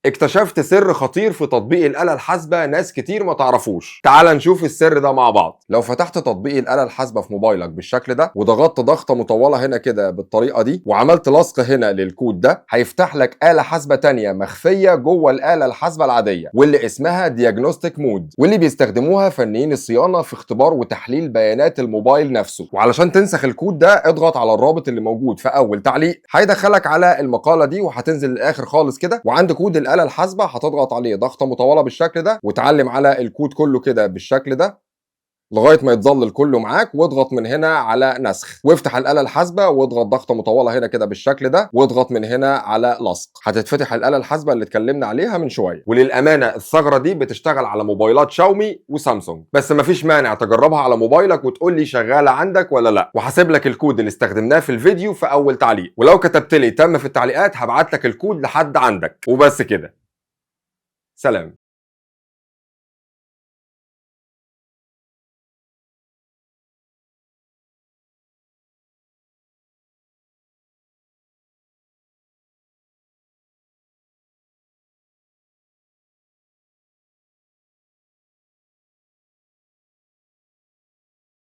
اكتشفت سر خطير في تطبيق الآلة الحاسبة ناس كتير ما تعرفوش. تعال نشوف السر ده مع بعض. لو فتحت تطبيق الآلة الحاسبة في موبايلك بالشكل ده وضغطت ضغطة مطولة هنا كده بالطريقة دي وعملت لصق هنا للكود ده، هيفتح لك آلة حاسبة تانية مخفية جوه الآلة الحاسبة العادية واللي اسمها دياجنوستيك مود، واللي بيستخدموها فنيين الصيانة في اختبار وتحليل بيانات الموبايل نفسه. وعلشان تنسخ الكود ده اضغط على الرابط اللي موجود في أول تعليق، هيدخلك على المقالة دي وهتنزل للآخر خالص كده، وعند كود الآلة الحاسبة هتضغط عليه ضغطة مطولة بالشكل ده وتعلم على الكود كله كده بالشكل ده لغايه ما يتظلل كله معاك، واضغط من هنا على نسخ وافتح الآلة الحاسبة واضغط ضغطة مطولة هنا كده بالشكل ده واضغط من هنا على لصق. هتتفتح الآلة الحاسبة اللي اتكلمنا عليها من شوية. وللأمانة الثغرة دي بتشتغل على موبايلات شاومي وسامسونج، بس مفيش مانع تجربها على موبايلك وتقول لي شغالة عندك ولا لا. وهسيب لك الكود اللي استخدمناه في الفيديو في أول تعليق، ولو كتبت لي تم في التعليقات هبعت لك الكود لحد عندك. وبس كده، سلام.